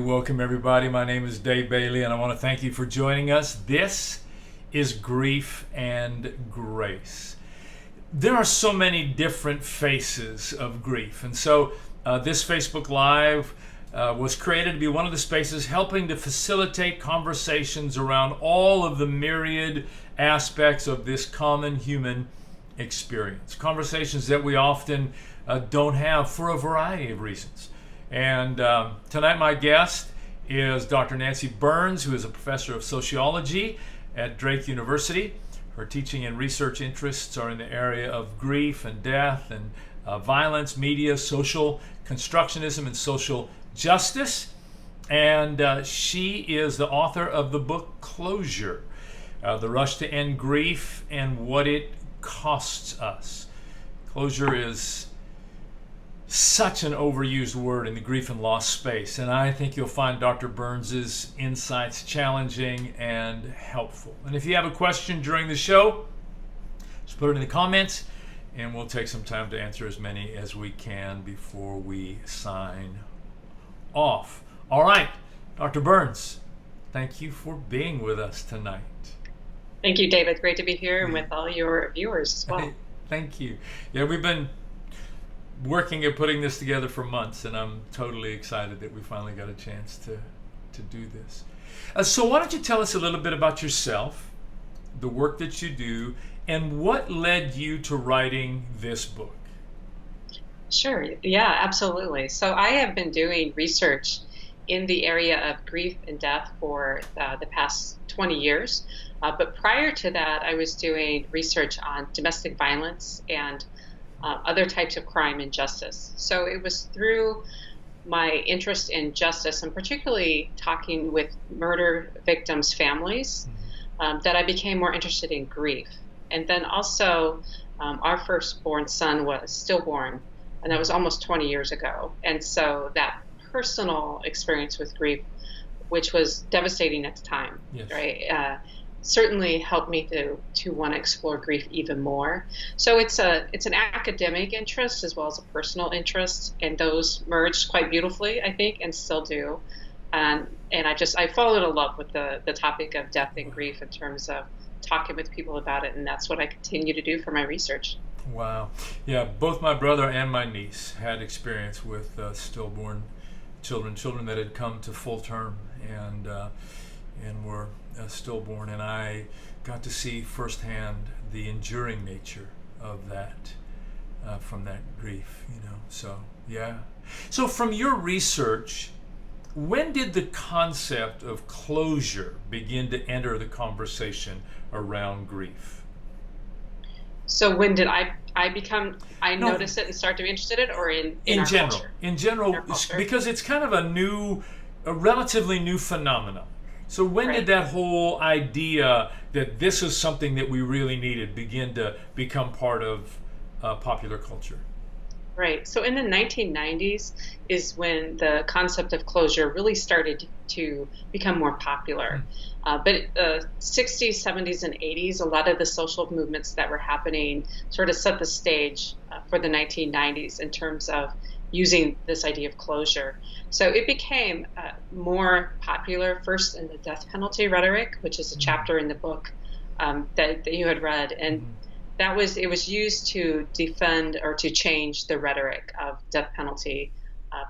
welcome everybody. My name is Dave Bailey and I want to thank you for joining us. This is Grief and Grace. There are so many different faces of grief, and so this Facebook Live was created to be one of the spaces helping to facilitate conversations around all of the myriad aspects of this common human experience. Conversations that we often don't have for a variety of reasons. And tonight my guest is Dr. Nancy Berns, who is a professor of sociology at Drake University. Her teaching and research interests are in the area of grief and death and violence, media, social constructionism, and social justice. And she is the author of the book Closure, The Rush to End Grief and What It Costs Us. Closure is such an overused word in the grief and loss space, and I think you'll find Dr. Berns's insights challenging and helpful. And if you have a question during the show, just put it in the comments, and we'll take some time to answer as many as we can before we sign off. All right, Dr. Berns, thank you for being with us tonight. Thank you, David. Great to be here and with all your viewers as well. Thank you. Yeah, we've been working at putting this together for months, and I'm totally excited that we finally got a chance to do this. So why don't you tell us a little bit about yourself, the work that you do, and what led you to writing this book? Sure. Yeah, absolutely. So I have been doing research in the area of grief and death for the past 20 years. But prior to that, I was doing research on domestic violence and other types of crime and justice. So it was through my interest in justice, and particularly talking with murder victims' families, that I became more interested in grief. And then also, our firstborn son was stillborn, and that was almost 20 years ago. And so that personal experience with grief, which was devastating at the time, yes, right? Certainly helped me to want to explore grief even more. So it's an academic interest as well as a personal interest, and those merged quite beautifully, I think, and still do. And I followed in love with the topic of death and grief in terms of talking with people about it, and that's what I continue to do for my research. Wow. Yeah, both my brother and my niece had experience with stillborn children that had come to full term and were stillborn, and I got to see firsthand the enduring nature of that from that grief, So yeah. So from your research, when did the concept of closure begin to enter the conversation around grief? So when did I notice it and start to be interested in it, or in our general? Culture? In general, because it's kind of a relatively new phenomenon. So when Right. did that whole idea that this is something that we really needed begin to become part of popular culture? Right. So in the 1990s is when the concept of closure really started to become more popular. But 60s, 70s, and 80s, a lot of the social movements that were happening sort of set the stage for the 1990s in terms of using this idea of closure. So it became more popular first in the death penalty rhetoric, which is a chapter in the book that you had read. And it was used to defend or to change the rhetoric of death penalty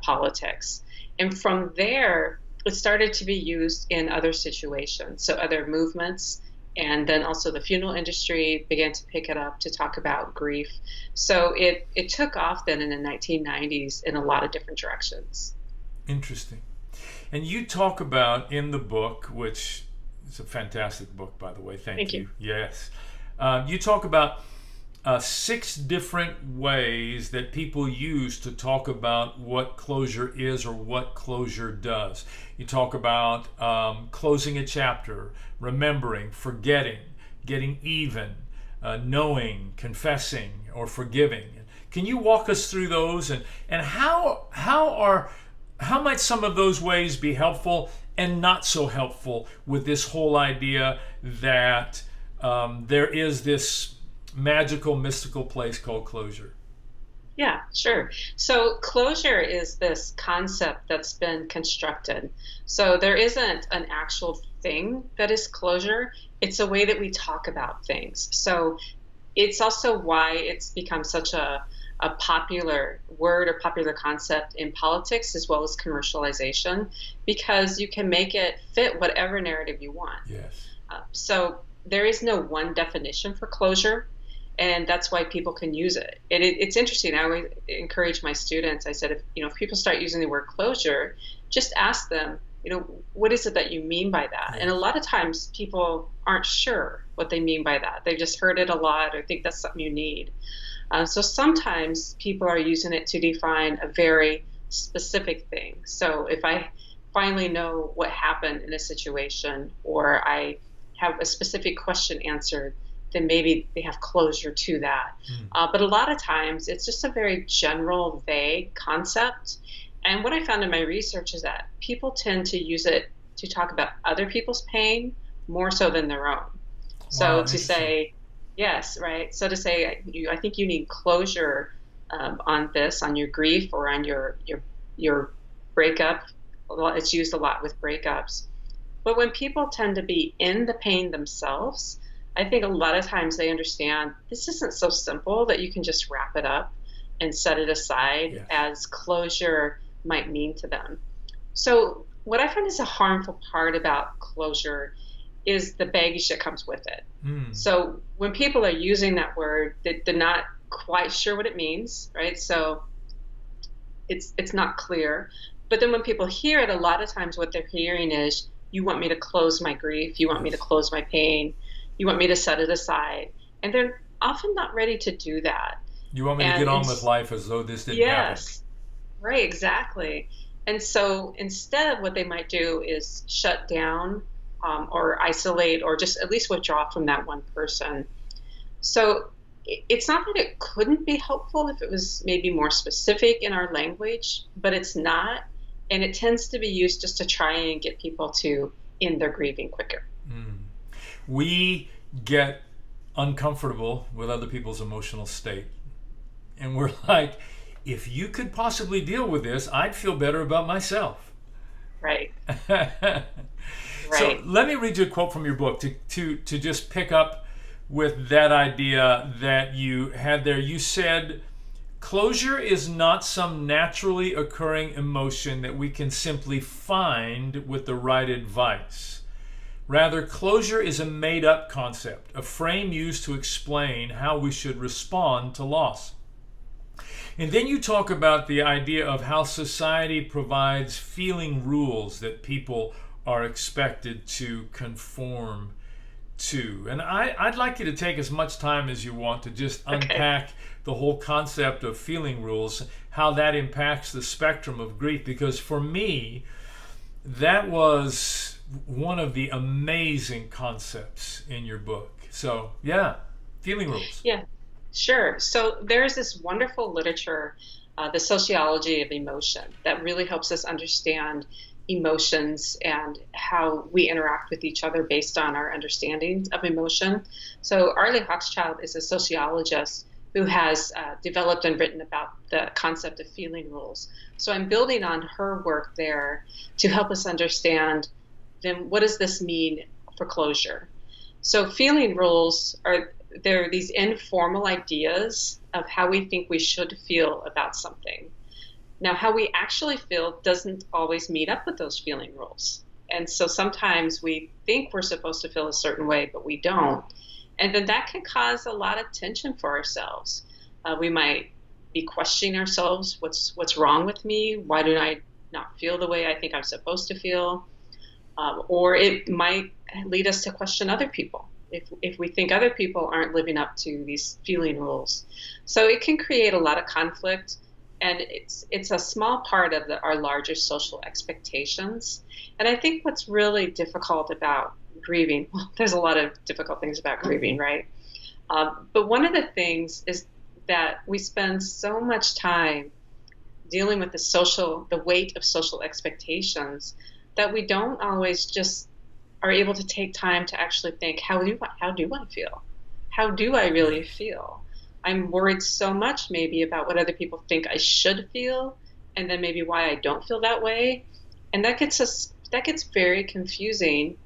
politics. And from there, it started to be used in other situations, so other movements, and then also the funeral industry began to pick it up to talk about grief. So it took off then in the 1990s in a lot of different directions. Interesting. And you talk about in the book, which is a fantastic book, by the way. Thank you. Yes. You talk about 6 different ways that people use to talk about what closure is or what closure does. You talk about closing a chapter, remembering, forgetting, getting even, knowing, confessing, or forgiving. Can you walk us through those, and how might some of those ways be helpful and not so helpful with this whole idea that there is this magical, mystical place called closure? Yeah, sure. So closure is this concept that's been constructed. So there isn't an actual thing that is closure. It's a way that we talk about things. So it's also why it's become such a popular word or popular concept in politics as well as commercialization, because you can make it fit whatever narrative you want. Yes. So there is no one definition for closure, and that's why people can use it. And it's interesting. I always encourage my students. I said, if people start using the word closure, just ask them, what is it that you mean by that? And a Yes. lot of times people aren't sure what they mean by that. They've just heard it a lot or think that's something you need. So sometimes people are using it to define a very specific thing. So if I finally know what happened in a situation, or I have a specific question answered, then maybe they have closure to that. Mm. But a lot of times it's just a very general, vague concept. And what I found in my research is that people tend to use it to talk about other people's pain more so than their own. Wow, So to interesting. say, yes, right. So to say, I think you need closure on this, on your grief or on your breakup. Well, it's used a lot with breakups. But when people tend to be in the pain themselves, I think a lot of times they understand this isn't so simple that you can just wrap it up and set it aside Yes. as closure might mean to them. So, what I find is a harmful part about closure is the baggage that comes with it. Mm. So, when people are using that word, they're not quite sure what it means, right? So, it's not clear. But then when people hear it, a lot of times what they're hearing is, you want me to close my grief, you want me to Yes. close my pain, you want me to set it aside. And they're often not ready to do that. You want me to And get on with it's, life as though this didn't happen. yes, right, exactly. And so instead, what they might do is shut down or isolate or just at least withdraw from that one person. So it's not that it couldn't be helpful if it was maybe more specific in our language, but it's not. And it tends to be used just to try and get people to end their grieving quicker. Mm. We get uncomfortable with other people's emotional state. And we're like, if you could possibly deal with this, I'd feel better about myself. Right, So right. let me read you a quote from your book to just pick up with that idea that you had there. You said, closure is not some naturally occurring emotion that we can simply find with the right advice. Rather, closure is a made up concept, a frame used to explain how we should respond to loss. And then you talk about the idea of how society provides feeling rules that people are expected to conform to. And I'd like you to take as much time as you want to just Okay. unpack the whole concept of feeling rules, how that impacts the spectrum of grief. Because for me, that was one of the amazing concepts in your book. So, yeah, feeling rules. Yeah, sure. So there's this wonderful literature, the sociology of emotion, that really helps us understand emotions and how we interact with each other based on our understanding of emotion. So Arlie Hochschild is a sociologist who has developed and written about the concept of feeling rules. So I'm building on her work there to help us understand then what does this mean for closure. So feeling rules are they're these informal ideas of how we think we should feel about something. Now, how we actually feel doesn't always meet up with those feeling rules. And so sometimes we think we're supposed to feel a certain way, but we don't. And then that can cause a lot of tension for ourselves. We might be questioning ourselves, what's wrong with me? Why do I not feel the way I think I'm supposed to feel? Or it might lead us to question other people if we think other people aren't living up to these feeling rules. So it can create a lot of conflict, and it's a small part of our larger social expectations. And I think what's really difficult about grieving, well, there's a lot of difficult things about grieving, right? But one of the things is that we spend so much time dealing with the weight of social expectations that we don't always just are able to take time to actually think, how do I feel? How do I really Yes. feel? I'm worried so much maybe about what other people think I should feel, and then maybe why I don't feel that way. And that gets very confusing.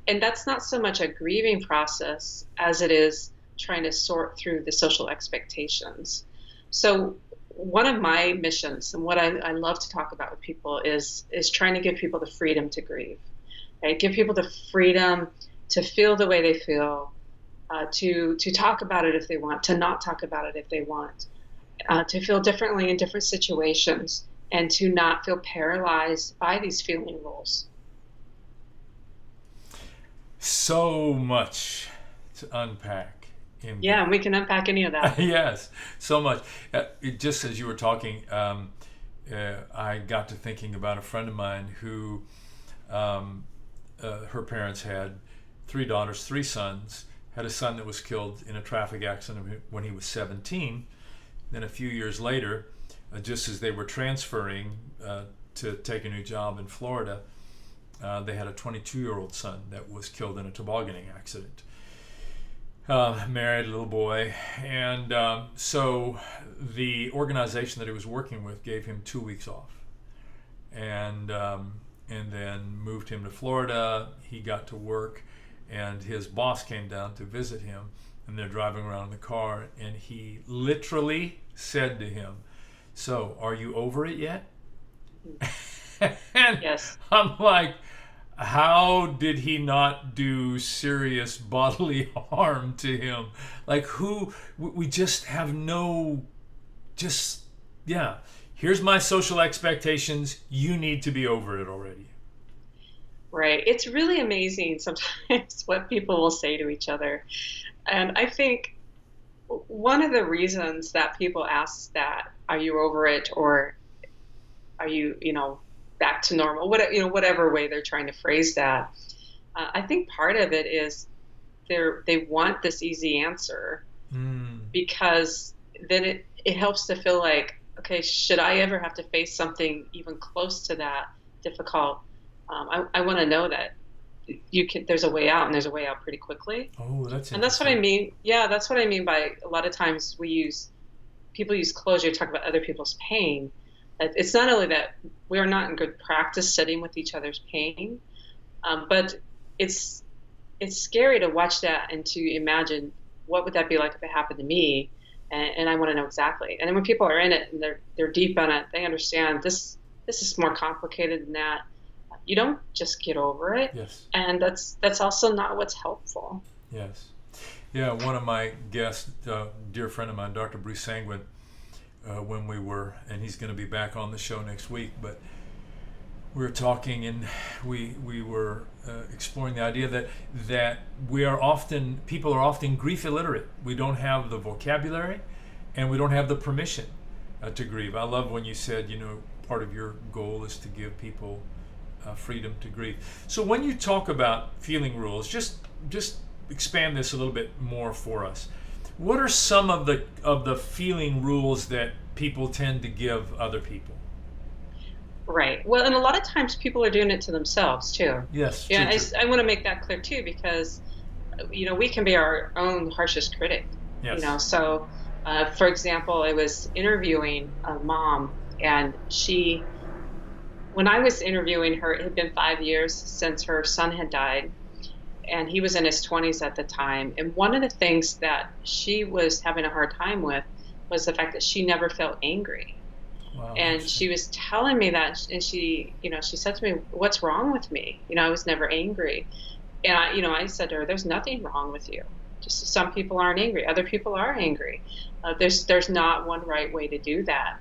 And that's not so much a grieving process as it is trying to sort through the social expectations. So one of my missions and what I love to talk about with people is trying to give people the freedom to grieve. Right? Give people the freedom to feel the way they feel, to talk about it if they want, to not talk about it if they want, to feel differently in different situations, and to not feel paralyzed by these feeling rules. So much to unpack. Yeah, and we can unpack any of that. Yes, so much. Just as you were talking, I got to thinking about a friend of mine who her parents had 3 daughters, 3 sons, had a son that was killed in a traffic accident when he was 17. Then a few years later, just as they were transferring to take a new job in Florida, they had a 22-year-old son that was killed in a tobogganing accident. Married, little boy. And so the organization that he was working with gave him 2 weeks off. And then moved him to Florida. He got to work, and his boss came down to visit him, and they're driving around in the car, and he literally said to him, "So, are you over it yet?" And Yes. I'm like, how did he not do serious bodily harm to him? Like, we just have no, yeah. Here's my social expectations. You need to be over it already. Right. It's really amazing sometimes what people will say to each other. And I think one of the reasons that people ask that, are you over it, or are you, back to normal, whatever way they're trying to phrase that. I think part of it is they want this easy answer because then it helps to feel like, okay, should I ever have to face something even close to that difficult? I want to know that there's a way out, and there's a way out pretty quickly. Oh, that's And that's what I mean. Yeah, that's what I mean by a lot of times people use closure to talk about other people's pain. It's not only that we are not in good practice sitting with each other's pain, but it's scary to watch that and to imagine what would that be like if it happened to me, and I want to know exactly. And then when people are in it and they're deep on it, they understand this is more complicated than that. You don't just get over it. Yes. And that's also not what's helpful. Yes. Yeah, one of my guests, dear friend of mine, Dr. Bruce Sanguin, when and he's going to be back on the show next week, but we were talking, and we were exploring the idea that people are often grief illiterate. We don't have the vocabulary, and we don't have the permission to grieve. I love when you said, part of your goal is to give people freedom to grieve. So when you talk about feeling rules, just expand this a little bit more for us. What are some of the feeling rules that people tend to give other people? Right. Well, and a lot of times people are doing it to themselves too. Yes. Yeah, True. I want to make that clear too, because we can be our own harshest critic. Yes. So for example, I was interviewing a mom, and when I was interviewing her, it had been 5 years since her son had died, and he was in his 20s at the time. And one of the things that she was having a hard time with was the fact that she never felt angry. Wow, and she was telling me that, and she said to me, "What's wrong with me? I was never angry." And I said to her, "There's nothing wrong with you. Just some people aren't angry. Other people are angry. There's not one right way to do that."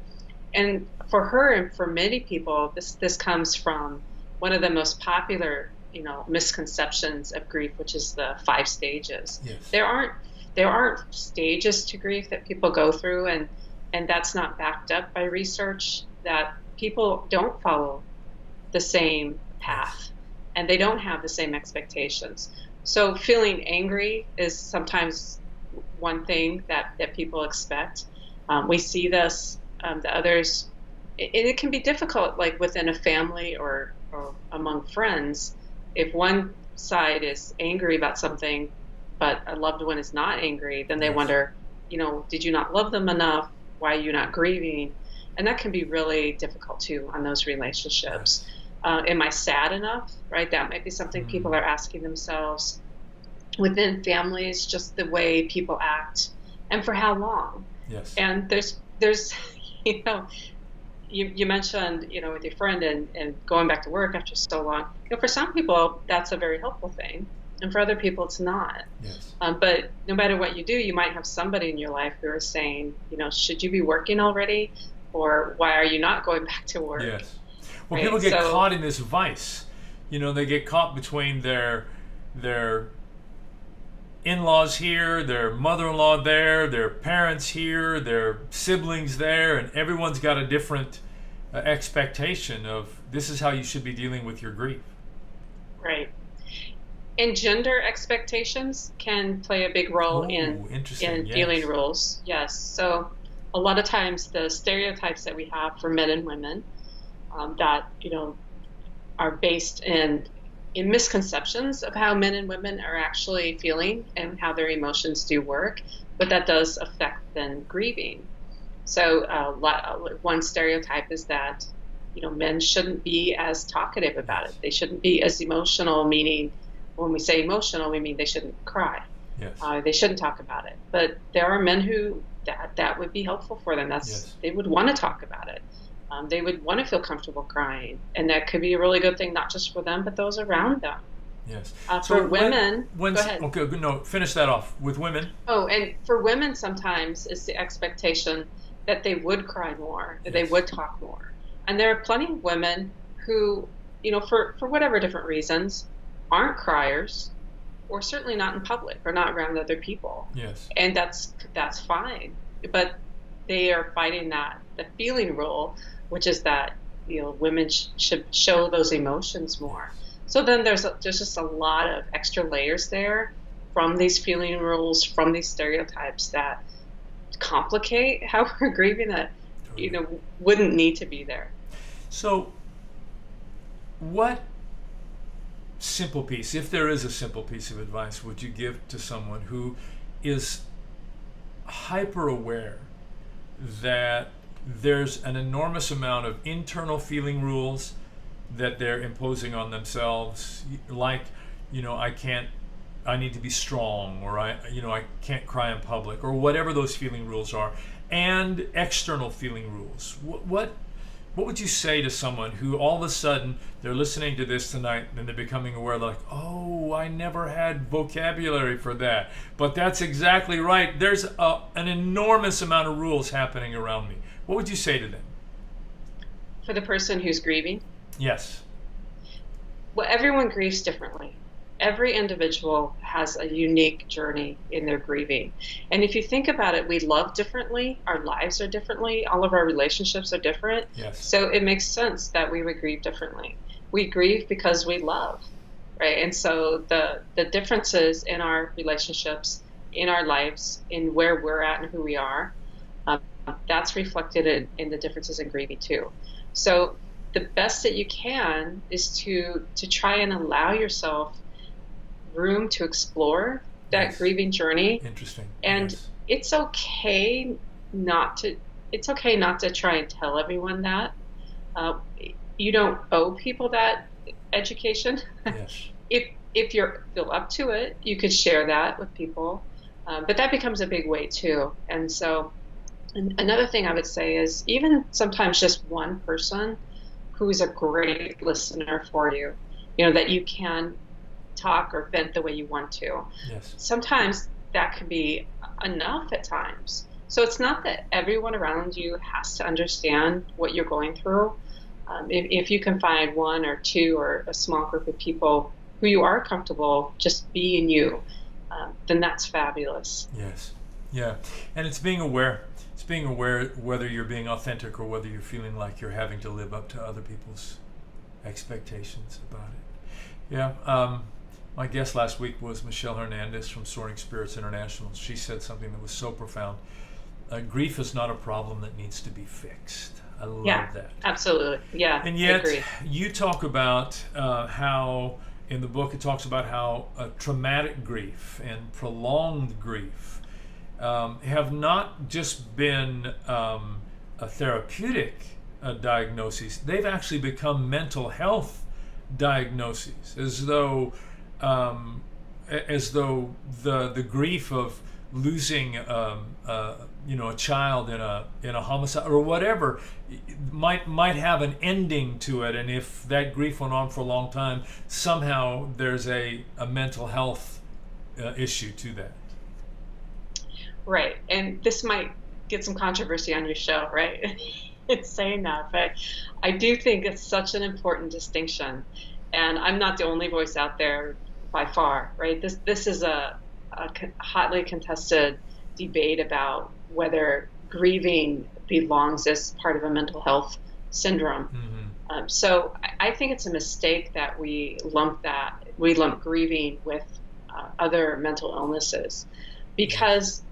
And for her and for many people, this comes from one of the most popular misconceptions of grief, which is the 5 stages. Yes. There aren't stages to grief that people go through, and that's not backed up by research. That people don't follow the same path, and they don't have the same expectations. So feeling angry is sometimes one thing that people expect. We see this, the others, it can be difficult, like within a family or among friends. If one side is angry about something, but a loved one is not angry, then they Yes. wonder, did you not love them enough? Why are you not grieving? And that can be really difficult too on those relationships. Am I sad enough? Right? That might be something people are asking themselves. Within families, just the way people act, and for how long. Yes. And there's you mentioned, with your friend and going back to work after so long. For some people, that's a very helpful thing. And for other people, it's not. Yes. But no matter what you do, you might have somebody in your life who are saying, should you be working already? Or why are you not going back to work? Yes. Well, right? people get caught in this vice. They get caught between their in-laws here, their mother-in-law there, their parents here, their siblings there, and everyone's got a different expectation of this is how you should be dealing with your grief. Right. And gender expectations can play a big role in feeling rules. Yes. So a lot of times the stereotypes that we have for men and women that are based in misconceptions of how men and women are actually feeling and how their emotions do work, but that does affect then grieving. So one stereotype is that men shouldn't be as talkative about it. They shouldn't be as emotional, meaning when we say emotional, we mean they shouldn't cry. Yes. They shouldn't talk about it. But there are men who that would be helpful for them. They would want to talk about it. They would want to feel comfortable crying, and that could be a really good thing, not just for them, but those around them. Yes. For women, go ahead. Okay, no, finish that off. With women. Oh, and for women, sometimes it's the expectation that they would cry more, that they would talk more. And there are plenty of women who, for whatever different reasons, aren't criers, or certainly not in public, or not around other people. Yes. And that's fine. But they are fighting the feeling rule, which is that women should show those emotions more. So then there's just a lot of extra layers there from these feeling rules, from these stereotypes that complicate how we're grieving that wouldn't need to be there. So what simple piece, if there is a simple piece of advice, would you give to someone who is hyper aware that there's an enormous amount of internal feeling rules that they're imposing on themselves, like I need to be strong, or I can't cry in public, or whatever those feeling rules are, and external feeling rules? What would you say to someone who all of a sudden they're listening to this tonight and they're becoming aware, like, oh, I never had vocabulary for that, but that's exactly right. There's an enormous amount of rules happening around me. What would you say to them? For the person who's grieving? Yes. Well, everyone grieves differently. Every individual has a unique journey in their grieving. And if you think about it, we love differently, our lives are differently, all of our relationships are different. Yes. So it makes sense that we would grieve differently. We grieve because we love, right? And so the differences in our relationships, in our lives, in where we're at and who we are, that's reflected in the differences in grieving too. So the best that you can is to try and allow yourself room to explore that grieving journey. Interesting. And it's okay not to try and tell everyone that. You don't owe people that education. Yes. If you feel up to it, you could share that with people. But that becomes a big weight too. And so another thing I would say is even sometimes just one person who's a great listener for you, that you can talk or vent the way you want to. Yes. Sometimes that can be enough at times. So it's not that everyone around you has to understand what you're going through. If you can find one or two or a small group of people who you are comfortable just being you, then that's fabulous. Yes. Yeah. And it's being aware. It's being aware whether you're being authentic or whether you're feeling like you're having to live up to other people's expectations about it. Yeah. My guest last week was Michelle Hernandez from Soaring Spirits International. She said something that was so profound. Grief is not a problem that needs to be fixed. I love that. Absolutely. Yeah. And yet, you talk about how, in the book, it talks about how traumatic grief and prolonged grief have not just been a therapeutic diagnoses, they've actually become mental health diagnoses, as though the grief of losing a child in a homicide or whatever might have an ending to it, and if that grief went on for a long time, somehow there's a mental health issue to that. Right. And this might get some controversy on your show, right? It's saying that, but I do think it's such an important distinction. And I'm not the only voice out there by far, right? This is a hotly contested debate about whether grieving belongs as part of a mental health syndrome. So I think it's a mistake that we lump grieving with other mental illnesses, because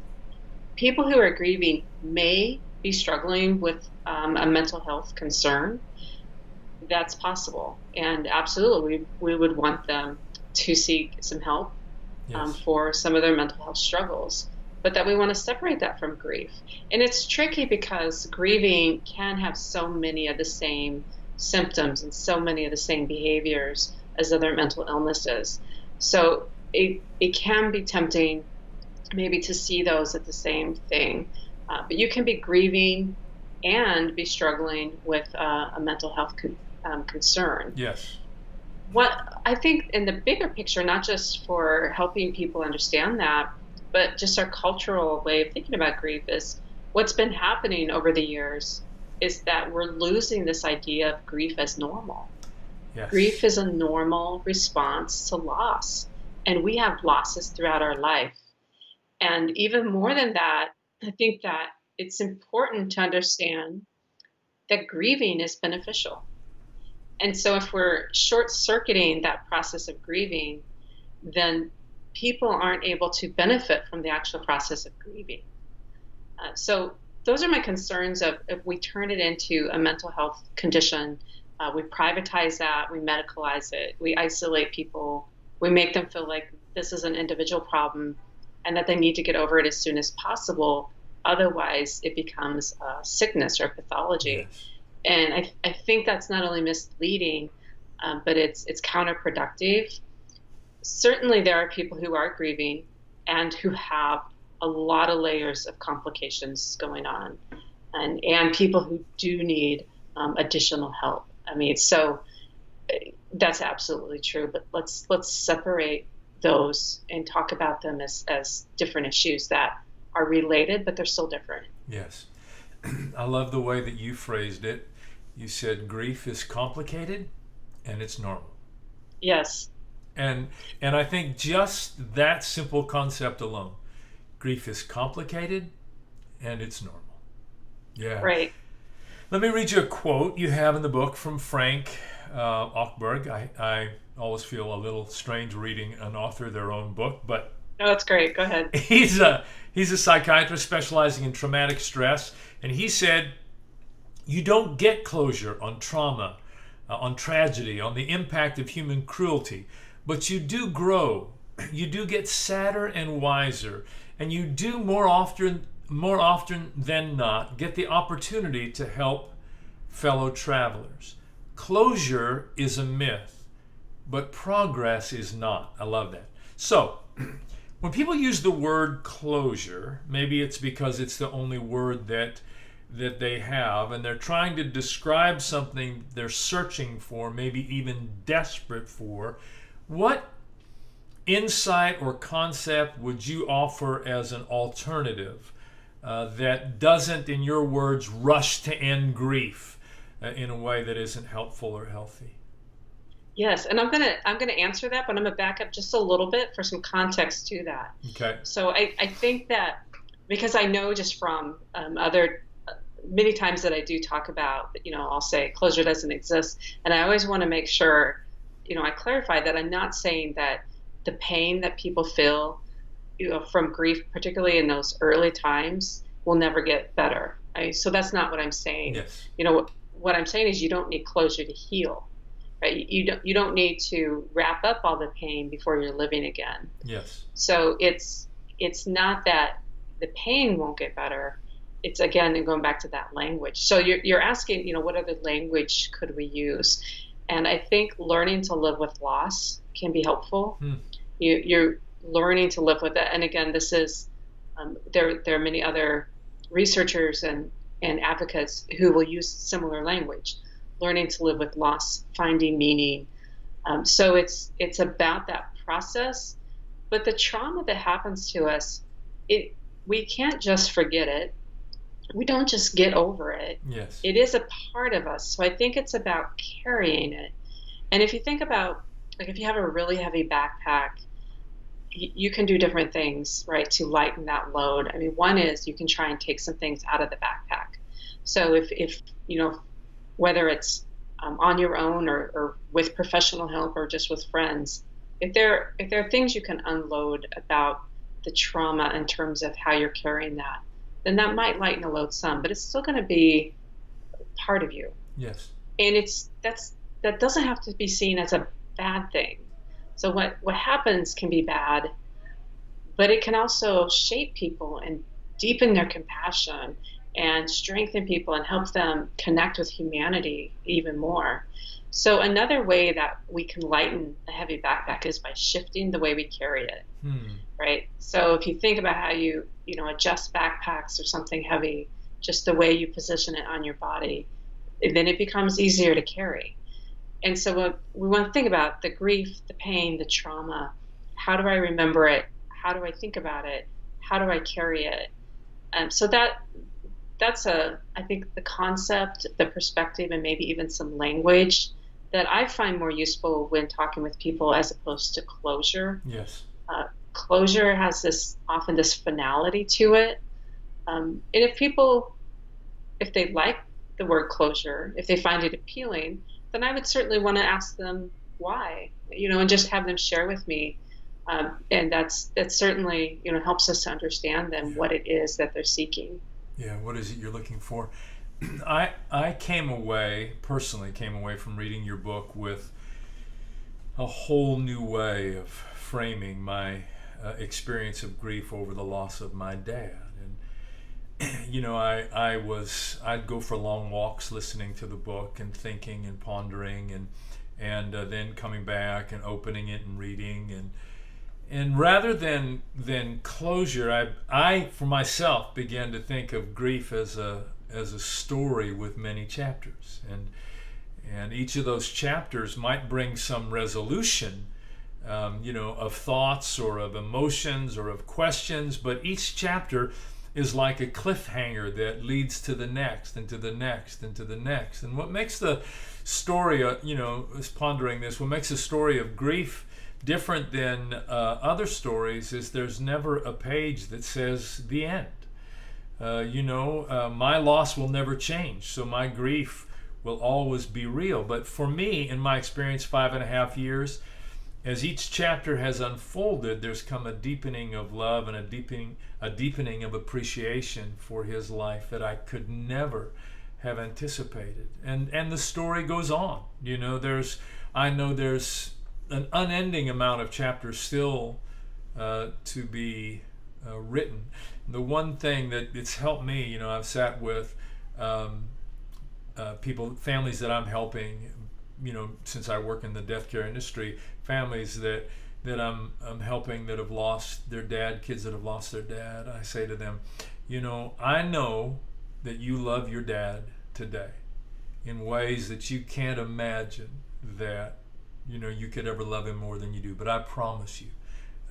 people who are grieving may be struggling with a mental health concern. That's possible, and absolutely we would want them to seek some help for some of their mental health struggles, but that we want to separate that from grief. And it's tricky because grieving can have so many of the same symptoms and so many of the same behaviors as other mental illnesses. So it can be tempting maybe to see those as the same thing. But you can be grieving and be struggling with a mental health concern. Yes. What I think in the bigger picture, not just for helping people understand that, but just our cultural way of thinking about grief, is what's been happening over the years is that we're losing this idea of grief as normal. Yes. Grief is a normal response to loss, and we have losses throughout our life. And even more than that, I think that it's important to understand that grieving is beneficial. And so if we're short-circuiting that process of grieving, then people aren't able to benefit from the actual process of grieving. So those are my concerns of if we turn it into a mental health condition, we privatize that, we medicalize it, we isolate people, we make them feel like this is an individual problem and that they need to get over it as soon as possible. Otherwise, it becomes a sickness or pathology. Yes. And I think that's not only misleading, but it's counterproductive. Certainly, there are people who are grieving and who have a lot of layers of complications going on, and people who do need additional help. I mean, so that's absolutely true. But let's separate those and talk about them as different issues that are related, but they're still different. Yes. I love the way that you phrased it. You said grief is complicated and it's normal. Yes. And I think just that simple concept alone, grief is complicated and it's normal. Yeah. Right. Let me read you a quote you have in the book from Frank Ochberg. I always feel a little strange reading an author their own book, but no, that's great. Go ahead. He's a psychiatrist specializing in traumatic stress, and he said, "You don't get closure on trauma, on tragedy, on the impact of human cruelty, but you do grow. You do get sadder and wiser, and you do more often than not get the opportunity to help fellow travelers. Closure is a myth, but progress is not." I love that. So, when people use the word closure, maybe it's because it's the only word that they have, and they're trying to describe something they're searching for, maybe even desperate for. What insight or concept would you offer as an alternative that doesn't, in your words, rush to end grief in a way that isn't helpful or healthy? Yes, and I'm gonna answer that, but I'm gonna back up just a little bit for some context to that. Okay. So I think that because I know just from other many times that I do talk about, I'll say closure doesn't exist, and I always want to make sure, I clarify that I'm not saying that the pain that people feel, from grief, particularly in those early times, will never get better. So that's not what I'm saying. Yes. What I'm saying is you don't need closure to heal. Right? You don't need to wrap up all the pain before you're living again. Yes. So it's not that the pain won't get better. It's again going back to that language. So you're asking, what other language could we use? And I think learning to live with loss can be helpful. You're learning to live with it. And again, this is there are many other researchers and advocates who will use similar language, learning to live with loss, finding meaning. So it's about that process. But the trauma that happens to us, we can't just forget it. We don't just get over it. Yes. It is a part of us. So I think it's about carrying it. And if you think about, like, if you have a really heavy backpack, you can do different things, right, to lighten that load. I mean, one is you can try and take some things out of the backpack. So if whether it's on your own or with professional help or just with friends, if there are things you can unload about the trauma in terms of how you're carrying that, then that might lighten the load some, but it's still going to be part of you. Yes. And that doesn't have to be seen as a bad thing. So what happens can be bad, but it can also shape people and deepen their compassion and strengthen people and help them connect with humanity even more. So another way that we can lighten a heavy backpack is by shifting the way we carry it, right? So if you think about how you adjust backpacks or something heavy, just the way you position it on your body, then it becomes easier to carry. And so what we want to think about the grief, the pain, the trauma. How do I remember it? How do I think about it? How do I carry it? So that's I think the concept, the perspective, and maybe even some language that I find more useful when talking with people as opposed to closure. Yes. Closure has often this finality to it. And if they like the word closure, if they find it appealing, then I would certainly want to ask them why, and just have them share with me. And that certainly, helps us to understand them, what it is that they're seeking. Yeah, what is it you're looking for? I personally came away from reading your book with a whole new way of framing my experience of grief over the loss of my dad. And I'd go for long walks listening to the book and thinking and pondering and then coming back and opening it and reading and rather than closure, I for myself began to think of grief as a story with many chapters, and each of those chapters might bring some resolution, of thoughts or of emotions or of questions, but each chapter is like a cliffhanger that leads to the next and to the next and to the next. And what makes the story, is pondering this, what makes the story of grief different than other stories is there's never a page that says the end. My loss will never change, so my grief will always be real. But for me, in my experience, 5.5 years, as each chapter has unfolded, there's come a deepening of love and a deepening of appreciation for his life that I could never have anticipated. And the story goes on. I know there's an unending amount of chapters still to be written. The one thing that it's helped me, I've sat with families that I'm helping, since I work in the death care industry, families that I'm helping that have lost their dad, kids that have lost their dad. I say to them, I know that you love your dad today in ways that you can't imagine that you could ever love him more than you do. But I promise you,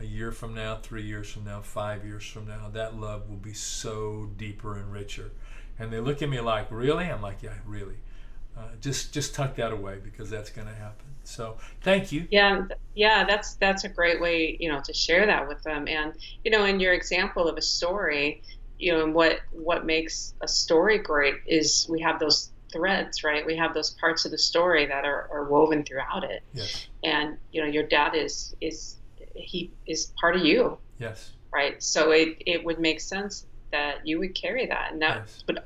a year from now, 3 years from now, 5 years from now, that love will be so deeper and richer. And they look at me like, really? I'm like, yeah, really. Just tuck that away, because that's going to happen. So thank you. Yeah, that's a great way, to share that with them. And, in your example of a story, and what makes a story great is we have those threads, right? We have those parts of the story that are woven throughout it. Yes. And, your dad is part of you. Yes. Right. So it would make sense that you would carry that, and that would,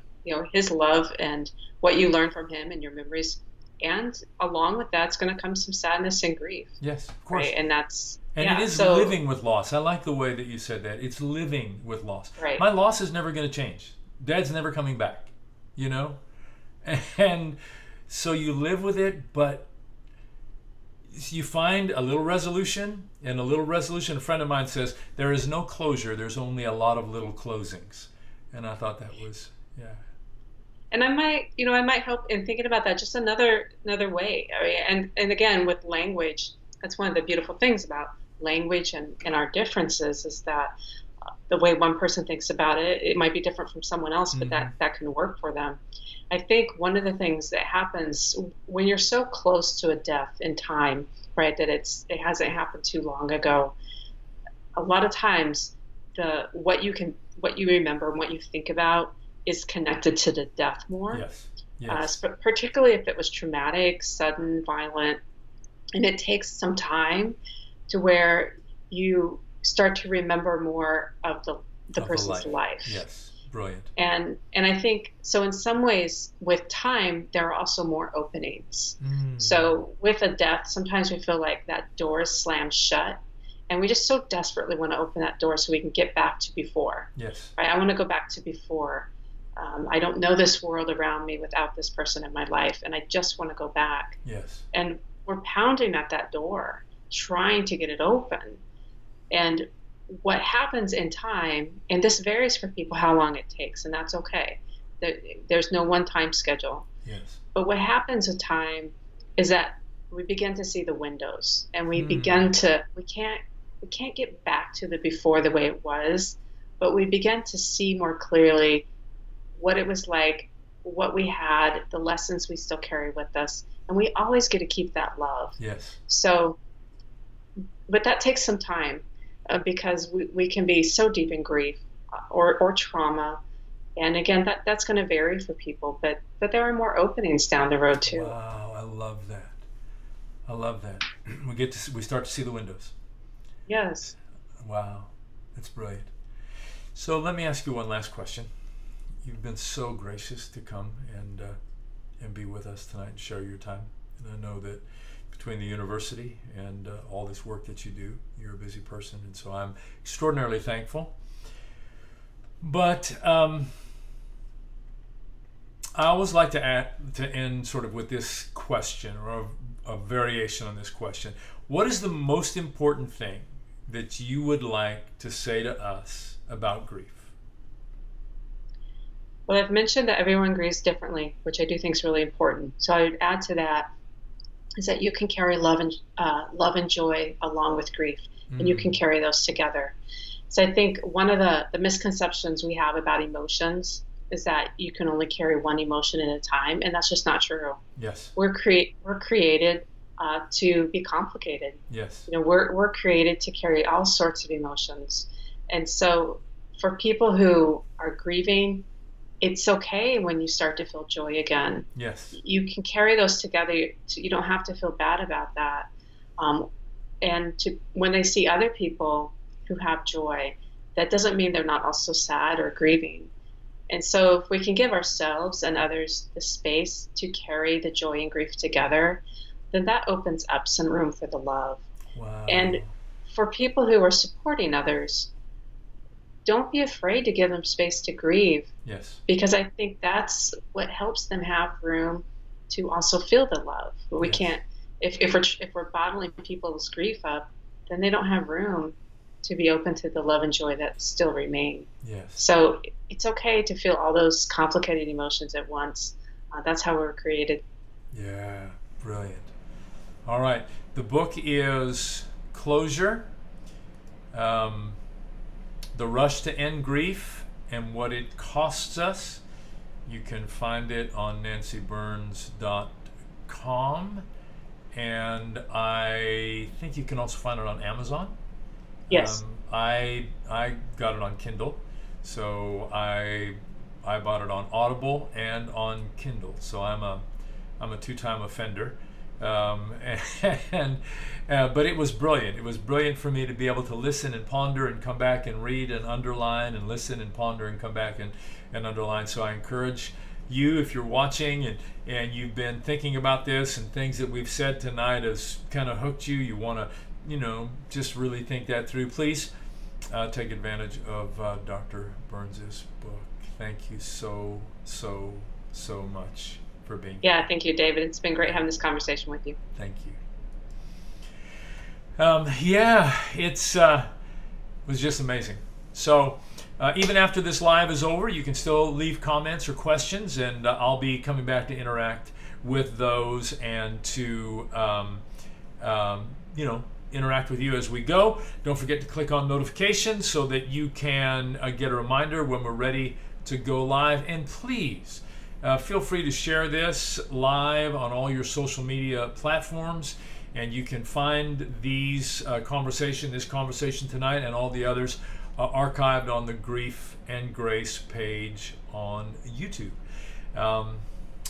his love and what you learn from him and your memories, and along with that's going to come some sadness and grief. Yes, of course. Right? And that's And Yeah, it is so living with loss. I like the way that you said that. It's living with loss. right. My loss is never going to change. Dad's never coming back, you know? And so you live with it, but you find a little resolution, and a little resolution. A friend of mine says, there is no closure, there's only a lot of little closings. And I thought that was, yeah. And I might help in thinking about that just another way. I mean, and again, with language, that's one of the beautiful things about language and our differences is that the way one person thinks about it, it might be different from someone else, but that can work for them. I think one of the things that happens when you're so close to a death in time, right, that it hasn't happened too long ago, a lot of times what you remember and what you think about is connected to the death more. Yes. Yes. Particularly if it was traumatic, sudden, violent, and it takes some time to where you start to remember more of the person's life. Yes. Brilliant. And I think so in some ways with time there are also more openings. So with a death, sometimes we feel like that door is slammed shut and we just so desperately want to open that door so we can get back to before. Yes. Right? I want to go back to before. I don't know this world around me without this person in my life, and I just want to go back. Yes. And we're pounding at that door, trying to get it open. And what happens in time, and this varies for people how long it takes, and that's okay. There's no one time schedule. Yes. But what happens with time is that we begin to see the windows, and we begin to we can't get back to the before the way it was, but we begin to see more clearly what it was like, what we had, the lessons we still carry with us, and we always get to keep that love. Yes. So, but that takes some time because we can be so deep in grief or trauma, and again, that's going to vary for people. But there are more openings down the road too. Wow, I love that. I love that. We start to see the windows. Yes. Wow, that's brilliant. So let me ask you one last question. You've been so gracious to come and be with us tonight and share your time. And I know that between the university and all this work that you do, you're a busy person, and so I'm extraordinarily thankful. But I always like to end sort of with this question, or a variation on this question. What is the most important thing that you would like to say to us about grief? Well, I've mentioned that everyone grieves differently, which I do think is really important. So I would add to that is that you can carry love and joy along with grief, and you can carry those together. So I think one of the misconceptions we have about emotions is that you can only carry one emotion at a time, and that's just not true. Yes. We're created to be complicated. Yes. We're created to carry all sorts of emotions, and so for people who are grieving, it's okay when you start to feel joy again. Yes. You can carry those together. You don't have to feel bad about that. When they see other people who have joy, that doesn't mean they're not also sad or grieving. And so if we can give ourselves and others the space to carry the joy and grief together, then that opens up some room for the love. Wow. And for people who are supporting others, don't be afraid to give them space to grieve. Yes. Because I think that's what helps them have room to also feel the love. But we can't, if we're bottling people's grief up, then they don't have room to be open to the love and joy that still remain. Yes. So it's okay to feel all those complicated emotions at once. That's how we're created. Yeah, brilliant. All right. The book is Closure, The Rush to End Grief and What It Costs Us. You can find it on nancyberns.com, and I think you can also find it on Amazon. Yes. I got it on Kindle, so I bought it on Audible and on Kindle. So I'm a two-time offender. But it was brilliant. It was brilliant for me to be able to listen and ponder and come back and read and underline and listen and ponder and come back and underline. So I encourage you, if you're watching and you've been thinking about this and things that we've said tonight has kind of hooked you, you want to just really think that through, please take advantage of Dr. Berns's book. Thank you so much for being here. Yeah, thank you, David. It's been great having this conversation with you. Thank you. It was just amazing. So even after this live is over, you can still leave comments or questions, and I'll be coming back to interact with those and to interact with you as we go. Don't forget to click on notifications so that you can get a reminder when we're ready to go live. And please feel free to share this live on all your social media platforms. And you can find this conversation tonight and all the others archived on the Grief and Grace page on YouTube.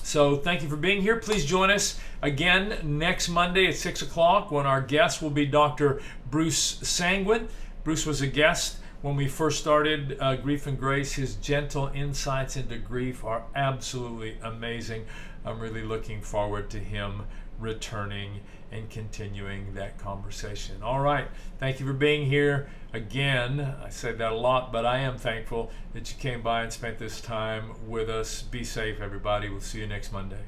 So thank you for being here. Please join us again next Monday at 6 o'clock when our guest will be Dr. Bruce Sanguin. Bruce was a guest when we first started Grief and Grace. His gentle insights into grief are absolutely amazing. I'm really looking forward to him returning and continuing that conversation. All right. Thank you for being here. Again, I said that a lot, but I am thankful that you came by and spent this time with us. Be safe, everybody. We'll see you next Monday.